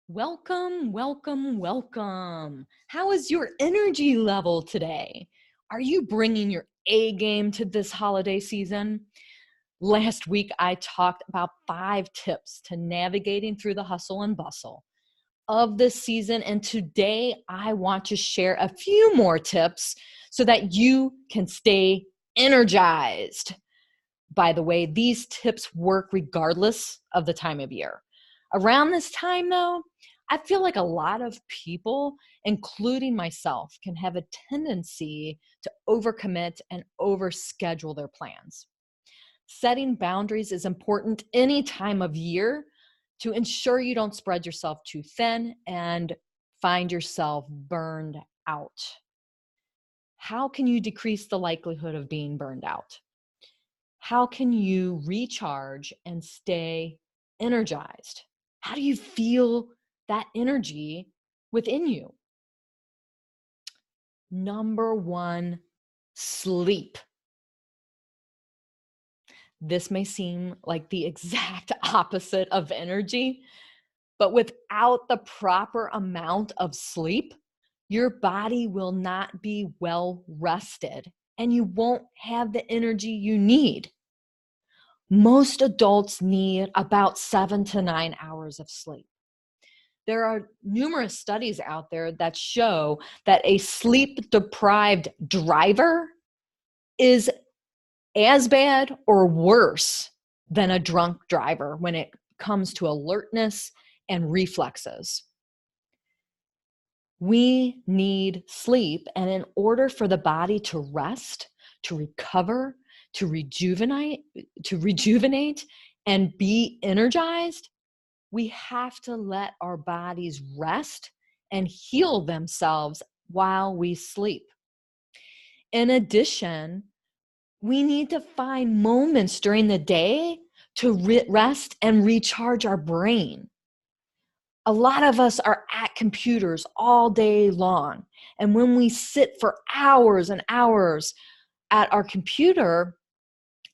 Welcome, welcome, welcome. How is your energy level today? Are you bringing your A game to this holiday season? Last week, I talked about 5 tips to navigating through the hustle and bustle of this season. And today, I want to share a few more tips so that you can stay energized. By the way, these tips work regardless of the time of year. Around this time, though, I feel like a lot of people, including myself, can have a tendency to overcommit and overschedule their plans. Setting boundaries is important any time of year to ensure you don't spread yourself too thin and find yourself burned out. How can you decrease the likelihood of being burned out? How can you recharge and stay energized? How do you feel that energy within you? Number one, sleep. This may seem like the exact opposite of energy, but without the proper amount of sleep, your body will not be well rested and you won't have the energy you need. Most adults need about 7 to 9 hours of sleep. There are numerous studies out there that show that a sleep-deprived driver is as bad or worse than a drunk driver when it comes to alertness and reflexes. We need sleep, and in order for the body to rest, to recover, to rejuvenate, and be energized, we have to let our bodies rest and heal themselves while we sleep. In addition, we need to find moments during the day to rest and recharge our brain. A lot of us are at computers all day long. And when we sit for hours and hours at our computer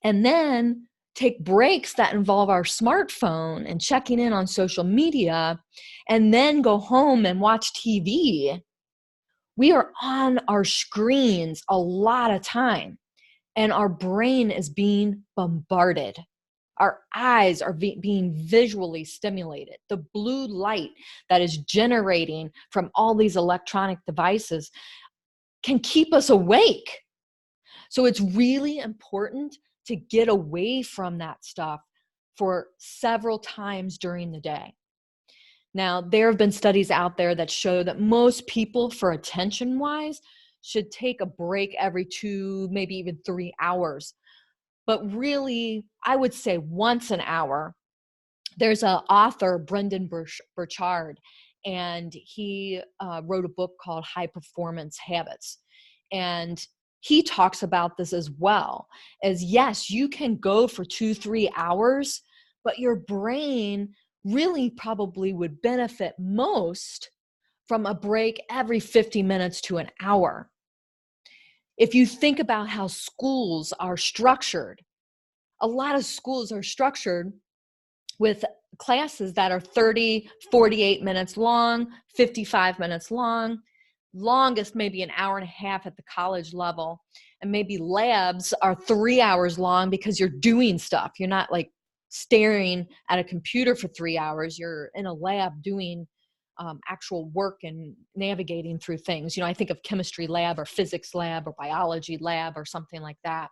and then take breaks that involve our smartphone and checking in on social media and then go home and watch TV, we are on our screens a lot of time and our brain is being bombarded. Our eyes are being visually stimulated. The blue light that is generating from all these electronic devices can keep us awake. So it's really important to get away from that stuff for several times during the day. Now, there have been studies out there that show that most people, for attention-wise, should take a break every 2, maybe even 3 hours. But really, I would say once an hour. There's an author, Brendan Burchard, and he wrote a book called High Performance Habits. And he talks about this as well, as yes, you can go for 2-3 hours, but your brain really probably would benefit most from a break every 50 minutes to an hour. If you think about how schools are structured, a lot of schools are structured with classes that are 30, 48 minutes long, 55 minutes long, longest maybe an hour and a half at the college level. And maybe labs are 3 hours long because you're doing stuff. You're not like staring at a computer for 3 hours. You're in a lab doing actual work and navigating through things. I think of chemistry lab or physics lab or biology lab or something like that.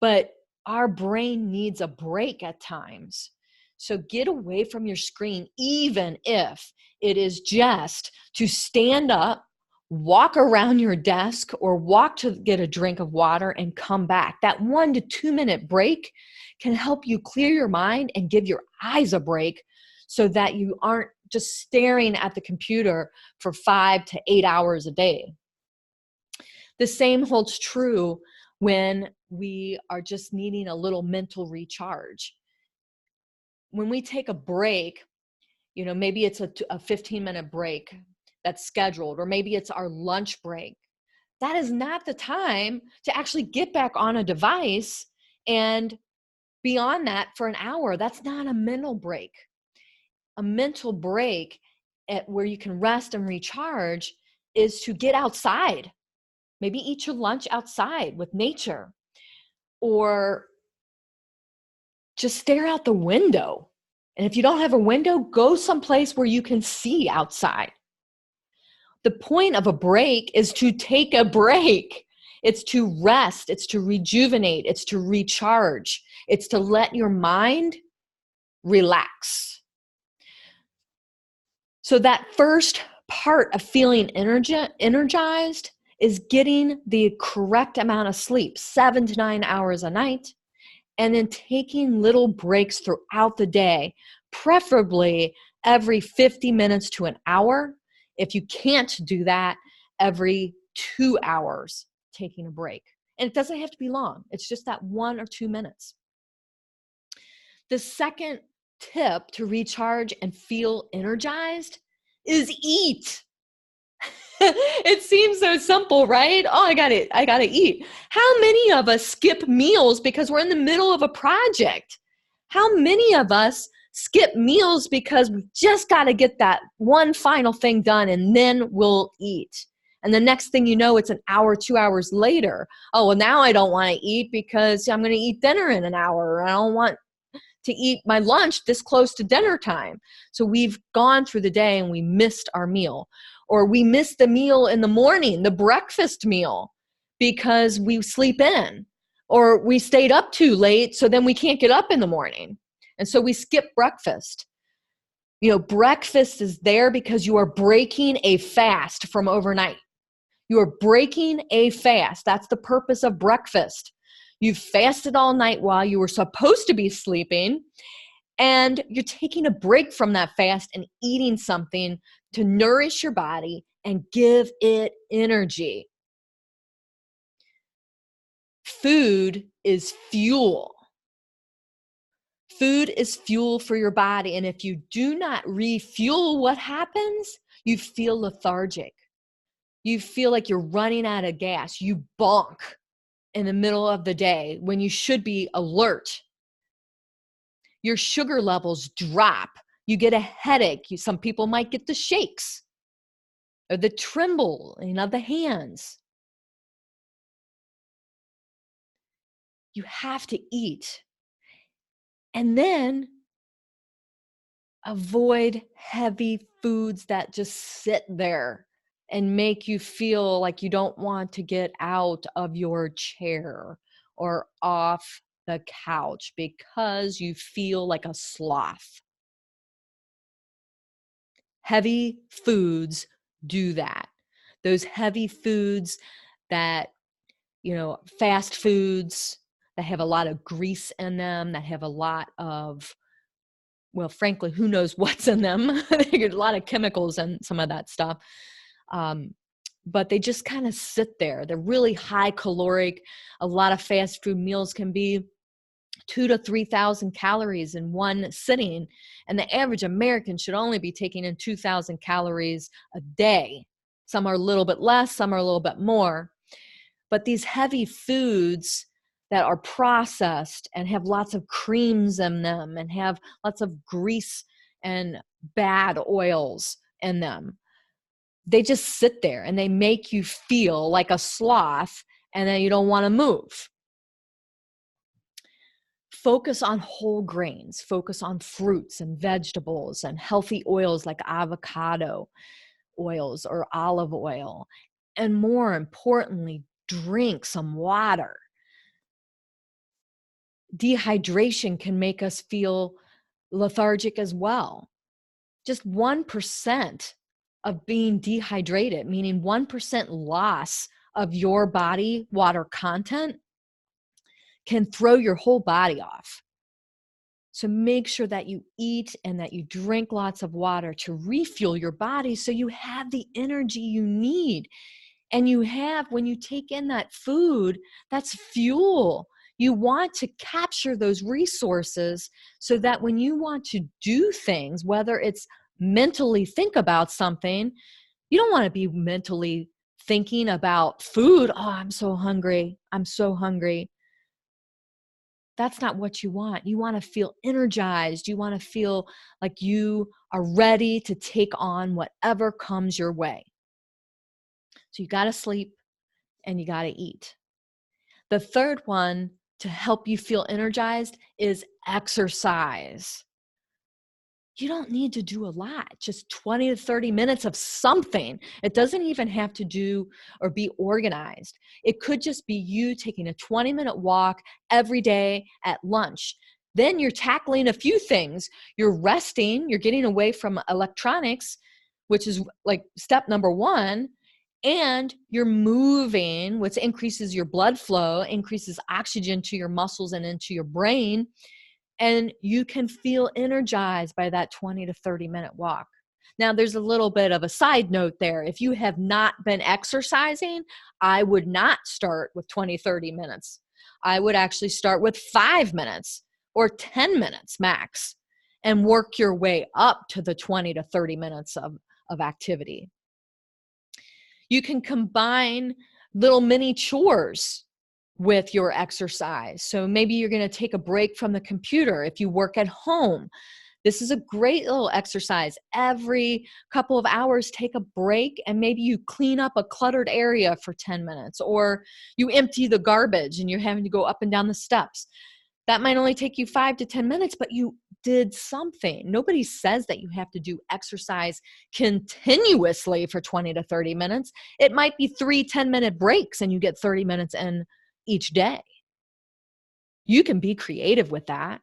But our brain needs a break at times. So get away from your screen, even if it is just to stand up, walk around your desk, or walk to get a drink of water and come back. That 1 to 2 minute break can help you clear your mind and give your eyes a break so that you aren't just staring at the computer for 5 to 8 hours a day. The same holds true when we are just needing a little mental recharge. When we take a break, maybe it's a 15-minute break that's scheduled, or maybe it's our lunch break. That is not the time to actually get back on a device and be on that for an hour. That's not a mental break. a mental break at where you can rest and recharge is to get outside. Maybe eat your lunch outside with nature, or just stare out the window. And if you don't have a window, go someplace where you can see outside. The point of a break is to take a break. It's to rest. It's to rejuvenate. It's to recharge. It's to let your mind relax. So that first part of feeling energized is getting the correct amount of sleep, 7 to 9 hours a night, and then taking little breaks throughout the day, preferably every 50 minutes to an hour. If you can't do that, every 2 hours, taking a break. And it doesn't have to be long. It's just that 1 or 2 minutes. The second tip to recharge and feel energized is eat. It seems so simple, right? Oh, I gotta eat. How many of us skip meals because we're in the middle of a project? How many of us skip meals because we just got to get that one final thing done and then we'll eat? And the next thing you know, it's an hour, 2 hours later. Oh, well, now I don't want to eat because I'm going to eat dinner in an hour. I don't want to eat my lunch this close to dinner time. So we've gone through the day and we missed our meal. Or we missed the meal in the morning, the breakfast meal, because we sleep in. Or we stayed up too late, so then we can't get up in the morning. And so we skip breakfast. You know, breakfast is there because you are breaking a fast from overnight. You are breaking a fast. That's the purpose of breakfast. You've fasted all night while you were supposed to be sleeping, and you're taking a break from that fast and eating something to nourish your body and give it energy. Food is fuel. Food is fuel for your body. And if you do not refuel, what happens? You feel lethargic. You feel like you're running out of gas. You bonk in the middle of the day when you should be alert. Your sugar levels drop. You get a headache. Some people might get the shakes or the trembling of the hands. You have to eat. And then avoid heavy foods that just sit there and make you feel like you don't want to get out of your chair or off the couch because you feel like a sloth. Heavy foods do that. Those heavy foods that, fast foods that have a lot of grease in them, that have a lot of, well, frankly, who knows what's in them. There's a lot of chemicals and some of that stuff. But they just kind of sit there. They're really high caloric. A lot of fast food meals can be 2,000 to 3,000 calories in one sitting. And the average American should only be taking in 2,000 calories a day. Some are a little bit less, some are a little bit more. But these heavy foods that are processed and have lots of creams in them and have lots of grease and bad oils in them, they just sit there and they make you feel like a sloth and then you don't want to move. Focus on whole grains, focus on fruits and vegetables and healthy oils like avocado oils or olive oil. And more importantly, drink some water. Dehydration can make us feel lethargic as well. Just 1% of being dehydrated, meaning 1% loss of your body water content, can throw your whole body off. So make sure that you eat and that you drink lots of water to refuel your body so you have the energy you need. And you have, when you take in that food, that's fuel. You want to capture those resources so that when you want to do things, whether it's mentally think about something, you don't want to be mentally thinking about food. Oh, I'm so hungry. I'm so hungry. That's not what you want. You want to feel energized. You want to feel like you are ready to take on whatever comes your way. So you got to sleep and you got to eat. The third one to help you feel energized is exercise. You don't need to do a lot, just 20 to 30 minutes of something. It doesn't even have to do or be organized. It could just be you taking a 20-minute walk every day at lunch. Then you're tackling a few things. You're resting, you're getting away from electronics, which is like step number one, and you're moving, which increases your blood flow, increases oxygen to your muscles and into your brain. And you can feel energized by that 20 to 30-minute walk. Now, there's a little bit of a side note there. If you have not been exercising, I would not start with 20, 30 minutes. I would actually start with 5 minutes or 10 minutes max and work your way up to the 20 to 30 minutes of activity. You can combine little mini chores with your exercise. So maybe you're going to take a break from the computer if you work at home. This is a great little exercise. Every couple of hours, take a break and maybe you clean up a cluttered area for 10 minutes, or you empty the garbage and you're having to go up and down the steps. That might only take you 5 to 10 minutes, but you did something. Nobody says that you have to do exercise continuously for 20 to 30 minutes. It might be 3 10-minute breaks and you get 30 minutes in each day. You can be creative with that.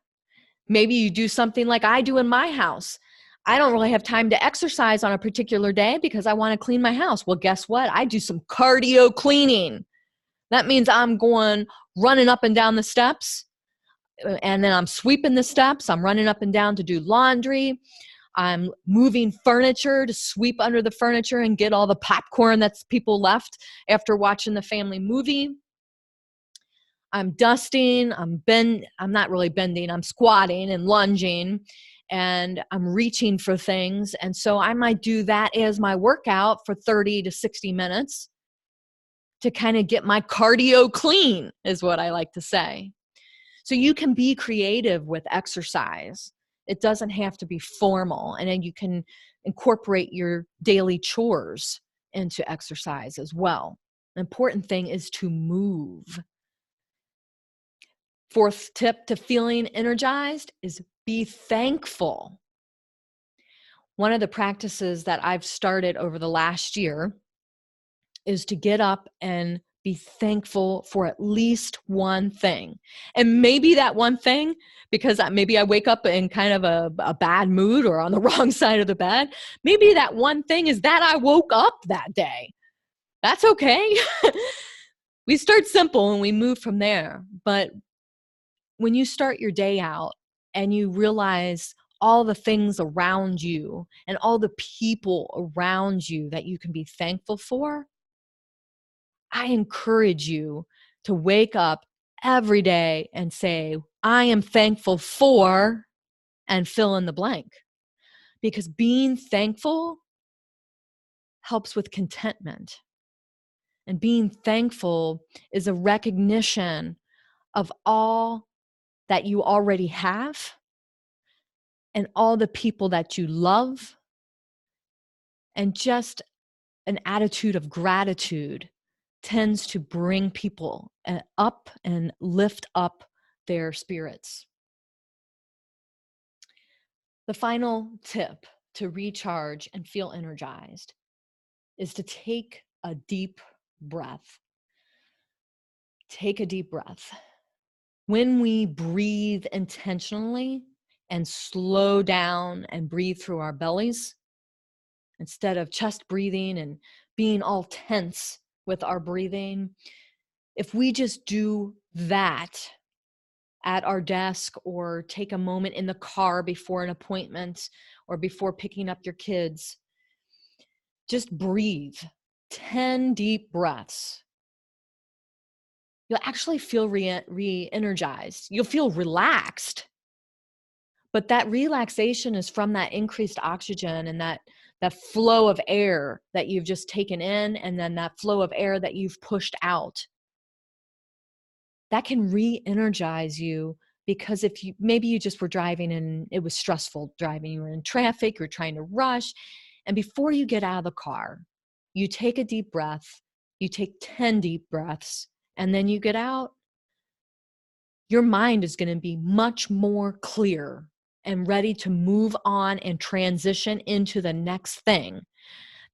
Maybe you do something like I do in my house. I don't really have time to exercise on a particular day because I want to clean my house. Well, guess what? I do some cardio cleaning. That means I'm going running up and down the steps, and then I'm sweeping the steps. I'm running up and down to do laundry. I'm moving furniture to sweep under the furniture and get all the popcorn that's people left after watching the family movie. I'm dusting, I'm not really bending, I'm squatting and lunging, and I'm reaching for things. And so I might do that as my workout for 30 to 60 minutes to kind of get my cardio clean, is what I like to say. So you can be creative with exercise. It doesn't have to be formal. And then you can incorporate your daily chores into exercise as well. The important thing is to move. Fourth tip to feeling energized is be thankful. One of the practices that I've started over the last year is to get up and be thankful for at least one thing. And maybe that one thing, because maybe I wake up in kind of a bad mood or on the wrong side of the bed, maybe that one thing is that I woke up that day. That's okay. We start simple and we move from there. But when you start your day out and you realize all the things around you and all the people around you that you can be thankful for, I encourage you to wake up every day and say, I am thankful for, and fill in the blank. Because being thankful helps with contentment. And being thankful is a recognition of all that you already have and all the people that you love, and just an attitude of gratitude tends to bring people up and lift up their spirits. The final tip to recharge and feel energized is to take a deep breath. Take a deep breath. When we breathe intentionally and slow down and breathe through our bellies, instead of chest breathing and being all tense with our breathing, if we just do that at our desk or take a moment in the car before an appointment or before picking up your kids, just breathe 10 deep breaths. You'll actually feel re-energized. You'll feel relaxed. But that relaxation is from that increased oxygen and that flow of air that you've just taken in, and then that flow of air that you've pushed out. that can re-energize you, because if you maybe you just were driving and it was stressful driving, you were in traffic, you're trying to rush, and before you get out of the car, you take a deep breath, you take 10 deep breaths, and then you get out, your mind is going to be much more clear and ready to move on and transition into the next thing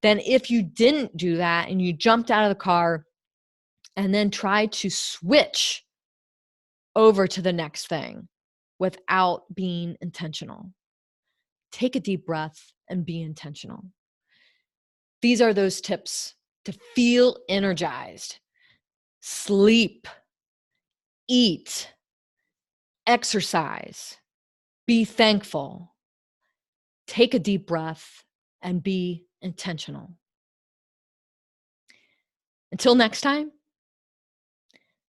than if you didn't do that and you jumped out of the car and then tried to switch over to the next thing without being intentional. Take a deep breath and be intentional. These are those tips to feel energized. Sleep, eat, exercise, be thankful, take a deep breath, and be intentional. Until next time,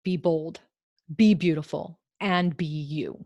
be bold, be beautiful, and be you.